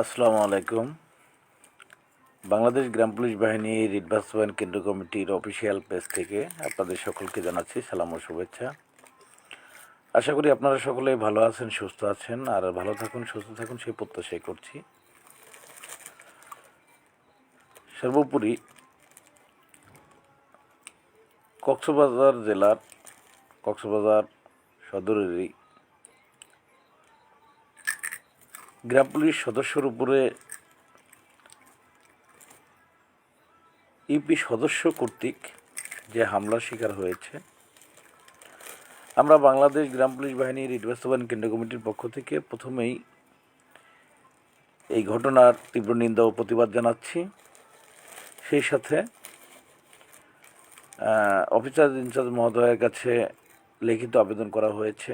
আসসালামু আলাইকুম। বাংলাদেশ গ্রাম পুলিশ বাহিনী রিট বাস্তবায়ন কেন্দ্র কমিটির অফিসিয়াল পেজ থেকে আপনাদের সকলকে জানাচ্ছি সালাম ও শুভেচ্ছা। আশা করি আপনারা সকলেই ভালো আছেন, সুস্থ আছেন, আর ভালো থাকুন, সুস্থ থাকুন সেই প্রত্যাশাই করছি। সর্বোপরি কক্সবাজার জেলার কক্সবাজার সদরেরই গ্রাম পুলিশ সদস্যর উপরে ইউপি সদস্য কর্তৃক যে হামলার শিকার হয়েছে, আমরা বাংলাদেশ গ্রাম পুলিশ বাহিনীর রিট বাস্তবায়ন কেন্দ্র কমিটির পক্ষ থেকে প্রথমেই এই ঘটনার তীব্র নিন্দা ও প্রতিবাদ জানাচ্ছি। সেই সাথে অফিসার ইনচার্জ মহোদয়ের কাছে লিখিত আবেদন করা হয়েছে।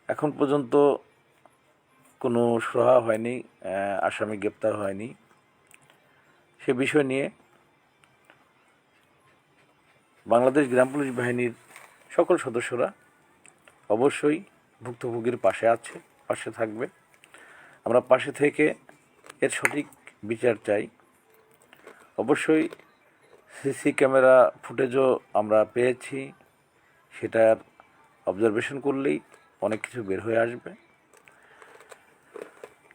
এখন পর্যন্ত কোনো সুরাহা হয়নি, আসামি গ্রেপ্তার হয়নি। সে বিষয় নিয়ে বাংলাদেশ গ্রাম পুলিশ বাহিনীর সকল সদস্যরা অবশ্যই ভুক্তভোগীর পাশে থাকবে। আমরা পাশে থেকে এর সঠিক বিচার চাই। অবশ্যই সিসি ক্যামেরা ফুটেজও আমরা পেয়েছি, সেটার অবজারভেশন করলেই অনেক কিছু বের হয়ে আসবে।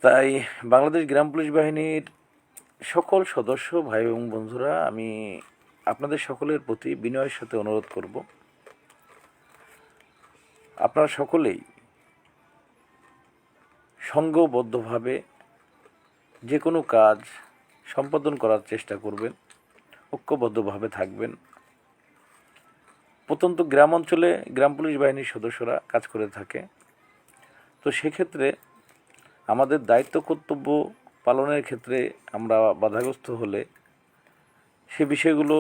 তাই বাংলাদেশ গ্রাম পুলিশ বাহিনীর সকল সদস্য ভাই এবং বন্ধুরা, আমি আপনাদের সকলের প্রতি বিনয়ের সাথে অনুরোধ করব, আপনারা সকলেই সংঘবদ্ধভাবে যে কোনো কাজ সম্পাদন করার চেষ্টা করবেন, ঐক্যবদ্ধভাবে থাকবেন। প্রত্যন্ত গ্রাম অঞ্চলে গ্রাম পুলিশ বাহিনীর সদস্যরা কাজ করে থাকে, তো সেক্ষেত্রে আমাদের দায়িত্ব কর্তব্য পালনের ক্ষেত্রে আমরা বাধাগ্রস্ত হলে সে বিষয়গুলো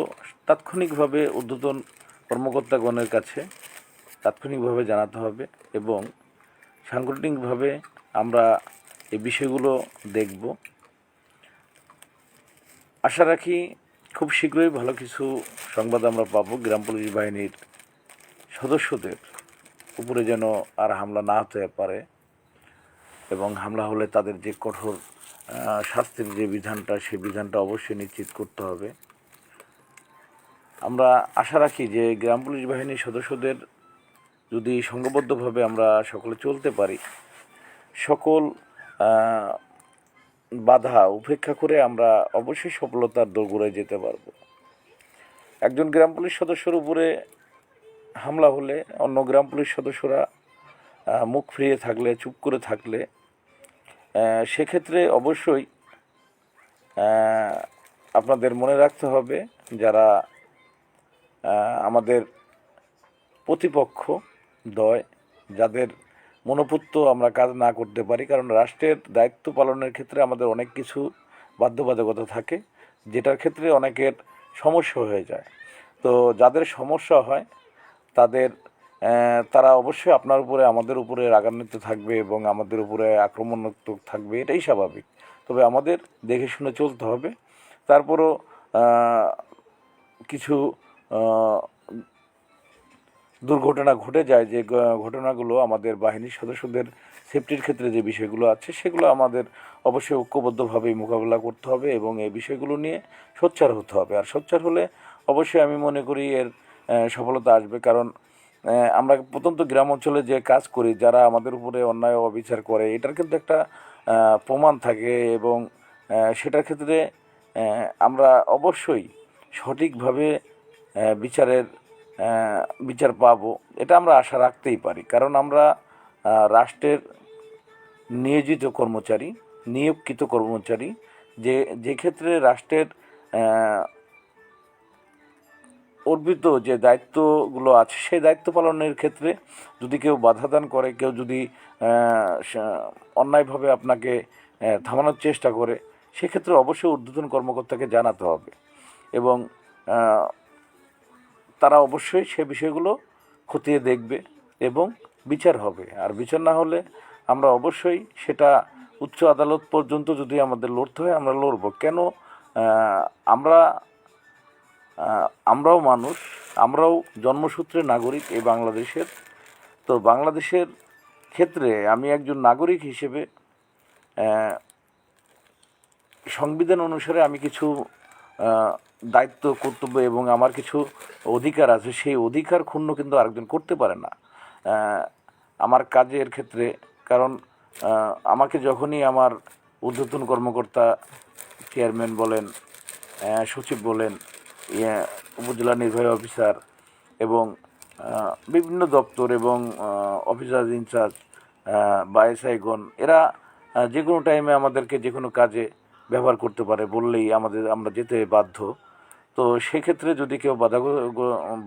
তাৎক্ষণিকভাবে ঊর্ধ্বতন কর্মকর্তাগণের কাছে তাৎক্ষণিকভাবে জানাতে হবে এবং সাংগঠনিকভাবে আমরা এই বিষয়গুলো দেখব। আশা রাখি খুব শীঘ্রই ভালো কিছু সংবাদ আমরা পাবো। গ্রাম পুলিশ বাহিনীর সদস্যদের উপরে যেন আর হামলা না হতে পারে এবং হামলা হলে তাদের যে কঠোর শাস্তির যে বিধানটা, সেই বিধানটা অবশ্যই নিশ্চিত করতে হবে। আমরা আশা রাখি যে গ্রাম পুলিশ বাহিনীর সদস্যদের যদি সংঘবদ্ধভাবে আমরা সকলে চলতে পারি, সকল বাধা উপেক্ষা করে আমরা অবশ্যই সফলতার দোরগোড়ায় যেতে পারব। একজন গ্রাম পুলিশ সদস্যর উপরে হামলা হলে অন্য গ্রাম পুলিশ সদস্যরা মুখ ফিরিয়ে থাকলে, চুপ করে থাকলে, সেক্ষেত্রে অবশ্যই আপনাদের মনে রাখতে হবে, যারা আমাদের প্রতিপক্ষ দয়, যাদের মনোপুত্ত আমরা কাজ না করতে পারি, কারণ রাষ্ট্রের দায়িত্ব পালনের ক্ষেত্রে আমাদের অনেক কিছু বাধ্যবাধকতা থাকে, যেটার ক্ষেত্রে অনেকের সমস্যা হয়ে যায়। তো যাদের সমস্যা হয় তারা অবশ্যই আপনার উপরে, আমাদের উপরে রাগান্বিত থাকবে এবং আমাদের উপরে আক্রমণাত্মক থাকবে, এটাই স্বাভাবিক। তবে আমাদের দেখে শুনে চলতে হবে। তারপরও কিছু দুর্ঘটনা ঘটে যায়, যে ঘটনাগুলো আমাদের বাহিনীর সদস্যদের সেফটির ক্ষেত্রে যে বিষয়গুলো আছে, সেগুলো আমাদের অবশ্যই ঐক্যবদ্ধভাবেই মোকাবেলা করতে হবে এবং এই বিষয়গুলো নিয়ে সোচ্চার হতে হবে। আর সোচ্চার হলে অবশ্যই আমি মনে করি এর সফলতা আসবে। কারণ আমরা প্রত্যন্ত গ্রাম অঞ্চলে যে কাজ করি, যারা আমাদের উপরে অন্যায় অবিচার করে, এটার কিন্তু একটা প্রমাণ থাকে এবং সেটার ক্ষেত্রে আমরা অবশ্যই সঠিকভাবে বিচার পাবো, এটা আমরা আশা রাখতেই পারি। কারণ আমরা রাষ্ট্রের নিয়োগকৃত কর্মচারী, যে ক্ষেত্রে রাষ্ট্রের অর্পিত যে দায়িত্বগুলো আছে, সেই দায়িত্ব পালনের ক্ষেত্রে যদি কেউ বাধা দান করে, কেউ যদি অন্যায়ভাবে আপনাকে থামানোর চেষ্টা করে, সেক্ষেত্রে অবশ্যই ঊর্ধ্বতন কর্মকর্তাকে জানাতে হবে এবং তারা অবশ্যই সে বিষয়গুলো খতিয়ে দেখবে এবং বিচার হবে। আর বিচার না হলে আমরা অবশ্যই সেটা উচ্চ আদালত পর্যন্ত যদি আমাদের লড়তে হয়, আমরা লড়ব। কেন? আমরাও মানুষ, আমরাও জন্মসূত্রে নাগরিক এই বাংলাদেশের। তো বাংলাদেশের ক্ষেত্রে আমি একজন নাগরিক হিসেবে সংবিধান অনুসারে আমি কিছু দায়িত্ব কর্তব্য এবং আমার কিছু অধিকার আছে, সেই অধিকার ক্ষুণ্ণ কিন্তু আরেকজন করতে পারে না আমার কাজের ক্ষেত্রে। কারণ আমাকে যখনই আমার ঊর্ধ্বতন কর্মকর্তা, চেয়ারম্যান বলেন, সচিব বলেন, উপজেলা নির্বাহী অফিসার এবং বিভিন্ন দপ্তর এবং অফিসার ইনচার্জ বা এসআইগণ, এরা যে কোনো টাইমে আমাদেরকে যে কোনো কাজে ব্যবহার করতে পারে বললেই আমরা যেতে বাধ্য। তো সেক্ষেত্রে যদি কেউ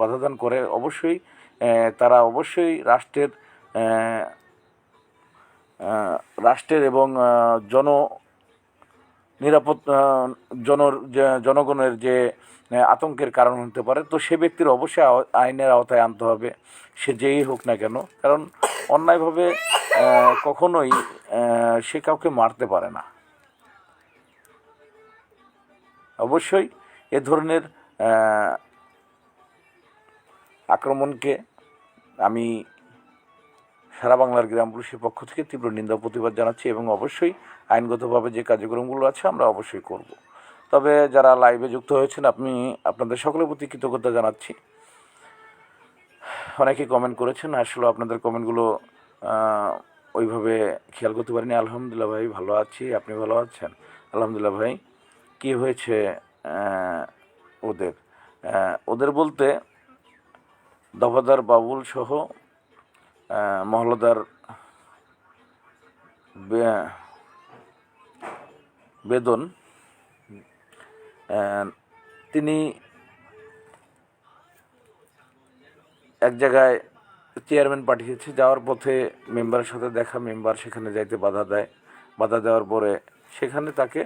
বাধাদান করে, অবশ্যই তারা অবশ্যই রাষ্ট্রের এবং জনগণের যে আতঙ্কের কারণ হতে পারে, তো সে ব্যক্তির অবশ্যই আইনের আওতায় আনতে হবে, সে যেই হোক না কেন। কারণ অন্যায়ভাবে কখনোই সে কাউকে মারতে পারে না। অবশ্যই এ ধরনের আক্রমণকে আমি সারা বাংলার গ্রাম পুলিশের পক্ষ থেকে তীব্র নিন্দা প্রতিবাদ জানাচ্ছি এবং অবশ্যই আইনগতভাবে যে কার্যক্রমগুলো আছে আমরা অবশ্যই করব। তবে যারা লাইভে যুক্ত হয়েছেন, আপনাদের সকলের প্রতি কৃতজ্ঞতা জানাচ্ছি। অনেকেই কমেন্ট করেছেন, আসলে আপনাদের কমেন্টগুলো ওইভাবে খেয়াল করতে পারিনি। আলহামদুলিল্লাহ ভাই, ভালো আছি, আপনি ভালো আছেন? আলহামদুলিল্লাহ ভাই। কী হয়েছে ওদের বলতে দফাদার বাবুল সহ মহলদার বেদন, তিনি এক জায়গায় চেয়ারম্যান পাঠিয়েছে, যাওয়ার পথে মেম্বারের সাথে দেখা, মেম্বার সেখানে যাইতে বাধা দেওয়ার পরে সেখানে তাকে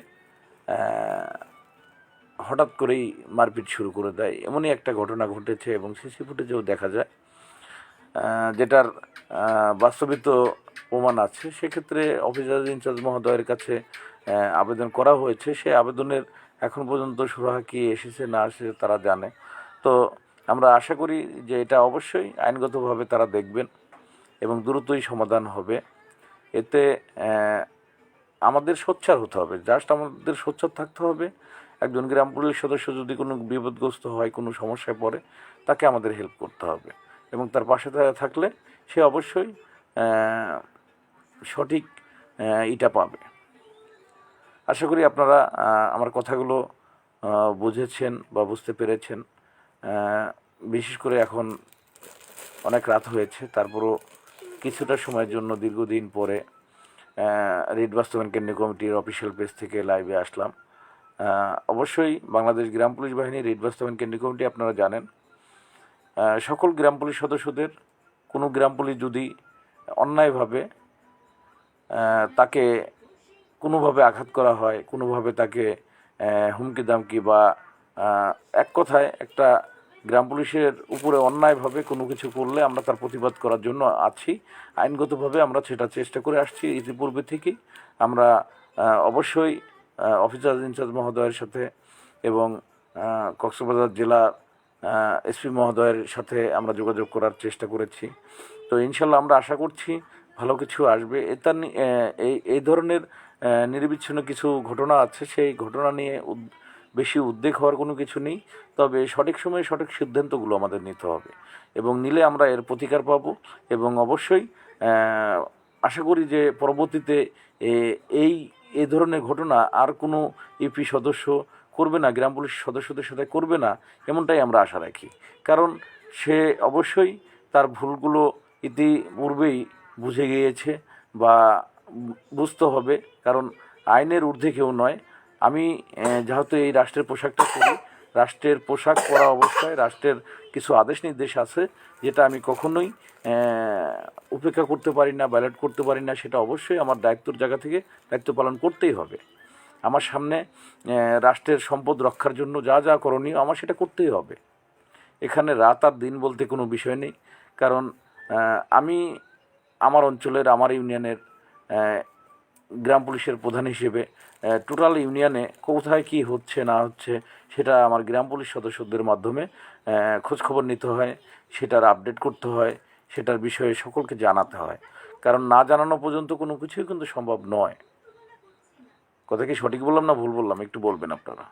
হঠাৎ করেই মারপিট শুরু করে দেয়। এমনই একটা ঘটনা ঘটেছে এবং সিসি ফুটেজেও দেখা যায়, যেটার বাস্তবিত প্রমাণ আছে। সেক্ষেত্রে অফিসার ইনচার্জ মহোদয়ের কাছে আবেদন করা হয়েছে। সে আবেদনের এখন পর্যন্ত সুরাহা কি এসেছে না এসেছে তারা জানে। তো আমরা আশা করি যে এটা অবশ্যই আইনগতভাবে তারা দেখবেন এবং দ্রুতই সমাধান হবে। এতে আমাদের সোচ্চার হতে হবে, জাস্ট আমাদের সোচ্চার থাকতে হবে। একজন গ্রাম পুলিশ সদস্য যদি কোনো বিপদগ্রস্ত হয়, কোনো সমস্যায় পড়ে, তাকে আমাদের হেল্প করতে হবে এবং তার পাশে থাকলে সে অবশ্যই সঠিক ইটা পাবে। আশা করি আপনারা আমার কথাগুলো বুঝেছেন বা বুঝতে পেরেছেন। বিশেষ করে এখন অনেক রাত হয়েছে, তারপরও কিছুটা সময়ের জন্য দীর্ঘদিন পরে রিট বাস্তবায়ন কেন্দ্রীয় কমিটির অফিসিয়াল পেজ থেকে লাইভে আসলাম। অবশ্যই বাংলাদেশ গ্রাম পুলিশ বাহিনী রিট বাস্তবায়ন কেন্দ্রীয় কমিটি, আপনারা জানেন, সকল গ্রাম পুলিশ সদস্যদের কোনো গ্রাম পুলিশ যদি অন্যায়ভাবে তাকে কোনোভাবে আঘাত করা হয়, কোনোভাবে তাকে হুমকি দামকি বা এক কথায় একটা গ্রাম পুলিশের উপরে অন্যায়ভাবে কোনো কিছু করলে আমরা তার প্রতিবাদ করার জন্য আছি। আইনগতভাবে আমরা সেটা চেষ্টা করে আসছি ইতিপূর্বে থেকেই। আমরা অবশ্যই অফিসার ইনচার্জ মহোদয়ের সাথে এবং কক্সবাজার জেলার এসপি মহোদয়ের সাথে আমরা যোগাযোগ করার চেষ্টা করেছি। তো ইনশাল্লাহ আমরা আশা করছি ভালো কিছু আসবে। এই ধরনের নির্বিচ্ছিন্ন কিছু ঘটনা আছে, সেই ঘটনা নিয়ে বেশি উদ্বেগ হওয়ার কোনো কিছু নেই। তবে সঠিক সময়ে সঠিক সিদ্ধান্তগুলো আমাদের নিতে হবে এবং নিলে আমরা এর প্রতিকার পাবো এবং অবশ্যই আশা করি যে পরবর্তীতে এই ধরনের ঘটনা আর কোনো ইউপি সদস্য করবে না, গ্রাম পুলিশ সদস্যদের সাথে করবে না, এমনটাই আমরা আশা রাখি। কারণ সে অবশ্যই তার ভুলগুলো ইতিপূর্বেই বুঝে গিয়েছে বা বুঝতে হবে, কারণ আইনের ঊর্ধ্বে কেউ নয়। আমি যেহেতু এই রাষ্ট্রের পোশাকটা পরি, রাষ্ট্রের পোশাক পরা অবস্থায় রাষ্ট্রের কিছু আদেশ নির্দেশ আছে, যেটা আমি কখনোই উপেক্ষা করতে পারি না, ব্যালেট করতে পারি না। সেটা অবশ্যই আমার দায়িত্বর জায়গা থেকে দায়িত্ব পালন করতেই হবে। আমার সামনে রাষ্ট্রের সম্পদ রক্ষার জন্য যা যা করণীয় আমার সেটা করতেই হবে। এখানে রাত আর দিন বলতে কোনো বিষয় নেই। কারণ আমি আমার অঞ্চলের, আমার ইউনিয়নের গ্রাম পুলিশের প্রধান হিসেবে টোটাল ইউনিয়নে কোথায় কী হচ্ছে না হচ্ছে সেটা আমার গ্রাম পুলিশ সদস্যদের মাধ্যমে খোঁজখবর নিতে হয়, সেটার আপডেট করতে হয়, সেটার বিষয়ে সকলকে জানাতে হয়। কারণ না জানানো পর্যন্ত কোনো কিছুই কিন্তু সম্ভব নয়। কথা কি সঠিক বললাম না ভুল বললাম, একটু বলবেন আপনারা।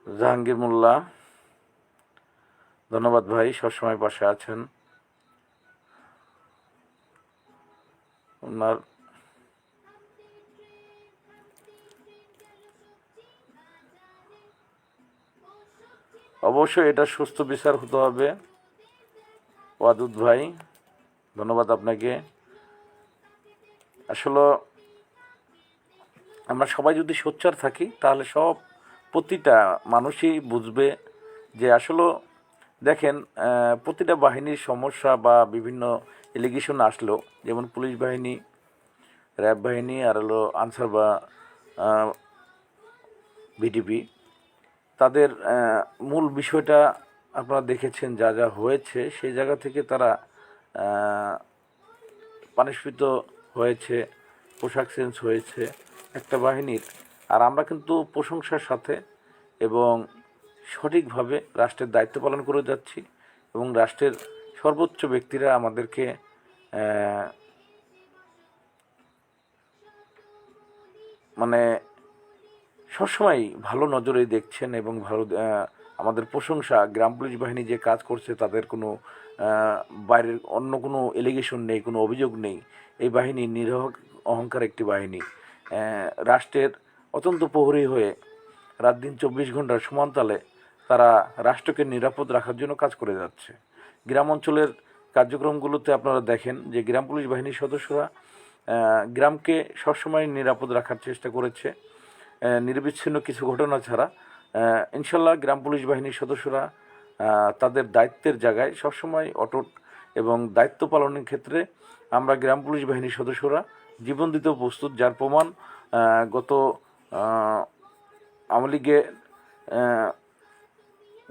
জাহাঙ্গীর মোল্লা, ধন্যবাদ ভাই, সবসময় পাশে আছেন। ওনার অবশ্যই এটা সুস্থ বিচার হতে হবে। ওয়াদুদ ভাই, ধন্যবাদ আপনাকে। আসলে আমরা সবাই যদি সোচ্চার থাকি তাহলে প্রতিটা মানুষই বুঝবে যে আসলে দেখেন, প্রতিটা বাহিনীর সমস্যা বা বিভিন্ন এলিগেশন আসলো, যেমন পুলিশ বাহিনী, র্যাব বাহিনী আর হলো আনসার বা বিডিপি, তাদের মূল বিষয়টা আপনারা দেখেছেন, যা যা হয়েছে সেই জায়গা থেকে তারা পানিশকৃত হয়েছে, পোশাক চেঞ্জ হয়েছে একটা বাহিনীর। আর আমরা কিন্তু প্রশংসার সাথে এবং সঠিকভাবে রাষ্ট্রের দায়িত্ব পালন করে যাচ্ছি এবং রাষ্ট্রের সর্বোচ্চ ব্যক্তিরা আমাদেরকে মানে সবসময় ভালো নজরেই দেখছেন এবং ভালো আমাদের প্রশংসা। গ্রাম পুলিশ বাহিনী যে কাজ করছে তাদের কোনো বাইরের অন্য কোনো এলিগেশন নেই, কোনো অভিযোগ নেই। এই বাহিনী নিরহ অহংকার একটি বাহিনী, রাষ্ট্রের অত্যন্ত প্রহরী হয়ে রাত দিন 24 ঘন্টার সমানতালে তারা রাষ্ট্রকে নিরাপদ রাখার জন্য কাজ করে যাচ্ছে। গ্রাম অঞ্চলের কার্যক্রমগুলোতে আপনারা দেখেন যে গ্রাম পুলিশ বাহিনীর সদস্যরা গ্রামকে সবসময় নিরাপদ রাখার চেষ্টা করেছে, নিরবিচ্ছিন্ন কিছু ঘটনা ছাড়া। ইনশাল্লাহ গ্রাম পুলিশ বাহিনীর সদস্যরা তাদের দায়িত্বের জায়গায় সবসময় অটুট এবং দায়িত্ব পালনের ক্ষেত্রে আমরা গ্রাম পুলিশ বাহিনীর সদস্যরা জীবন দিতেও প্রস্তুত, যার প্রমাণ গত আওয়ামী লীগে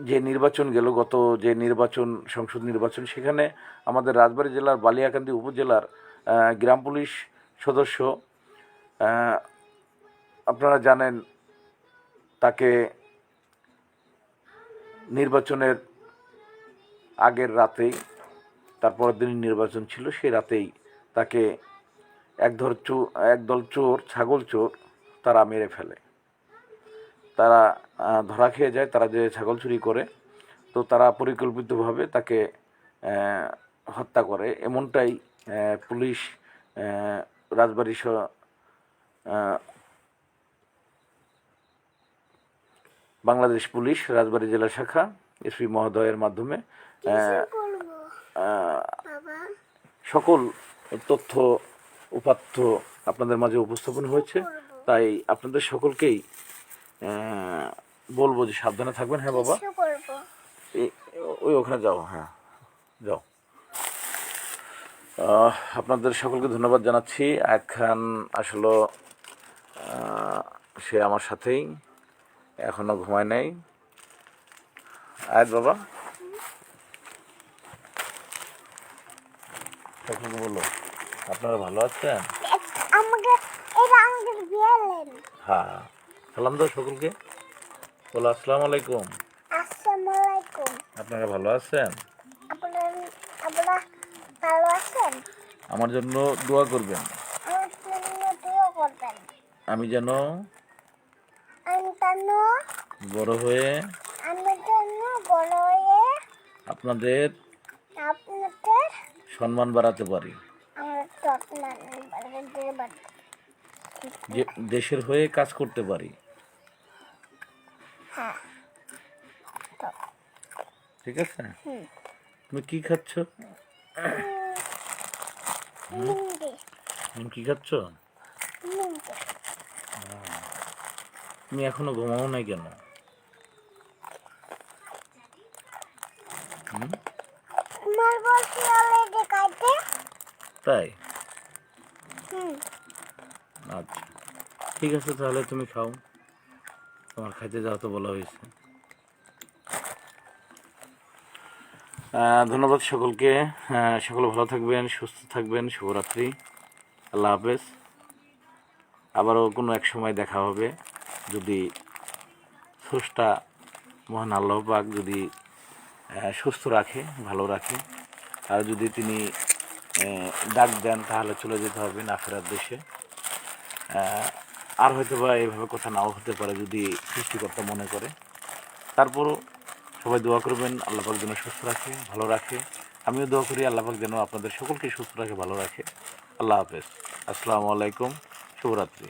যে নির্বাচন গেল, গত যে নির্বাচন, সংসদ নির্বাচন, সেখানে আমাদের রাজবাড়ী জেলার বালিয়াকান্দি উপজেলার গ্রাম পুলিশ সদস্য, আপনারা জানেন, তাকে নির্বাচনের আগের রাতেই, তারপরের দিন নির্বাচন ছিল, সেই রাতেই তাকে একদল চোর, ছাগল চোর, তারা মেরে ফেলে। তারা ধরা খেয়ে যায়, তারা যে ছাগল চুরি করে, তো তারা পরিকল্পিতভাবে তাকে হত্যা করে। এমনটাই পুলিশ রাজবাড়ী বাংলাদেশ পুলিশ রাজবাড়ী জেলা শাখা এসপি মহোদয়ের মাধ্যমে সকল তথ্য উপাত্ত আপনাদের মাঝে উপস্থাপন হয়েছে। তাই আপনাদের সকলকেই বলবো যে সাবধানে থাকবেন। হ্যাঁ বাবা, ওই ওখানে যাও, হ্যাঁ যাও। আপনাদের সকলকে ধন্যবাদ জানাচ্ছি। এখন আসলে সে আমার সাথেই এখনো ঘুমায় নাই। আয় বাবা, সকলকে বলো আপনারা ভালো আছেন। হ্যাঁ, সালাম দাও সকলকে, বলো আসসালামু আলাইকুম। আপনারা ভালো আছেন? আমার জন্য দোয়া করবেন। আমি যেন বড় হয়ে আপনাদের সম্মান বাড়াতে পারি, দেশের হয়ে কাজ করতে পারি। ঠিক আছে? তুমি কি খাচ্ছ? কি খাচ্ছ? তুমি এখনো ঘুমাও নাই কেন? তাই? আচ্ছা, ঠিক আছে, তাহলে তুমি খাও, তোমার খাইতে যাও তো বলা হয়েছে। ধন্যবাদ সকলকে। সকলে ভালো থাকবেন, সুস্থ থাকবেন। শুভরাত্রি, আল্লাহ হাফেজ। আবারও কোনো এক সময় দেখা হবে, যদি স্রষ্টা মহান আল্লাহ পাক যদি সুস্থ রাখে, ভালো রাখে। আর যদি তিনি ডাক দেন তাহলে চলে যেতে হবে না ফেরার দেশে। আর হয়তো বা এইভাবে কথা নাও হতে পারে যদি সৃষ্টিকর্তা মনে করে। তারপরও সবাই দোয়া করবেন আল্লাহ পাক যেন সুস্থ রাখে, ভালো রাখে। আমিও দোয়া করি আল্লাহ পাক যেন আপনাদের সকলকে সুস্থ রাখে, ভালো রাখে। আল্লাহ হাফেজ। আসসালামু আলাইকুম। শুভরাত্রি।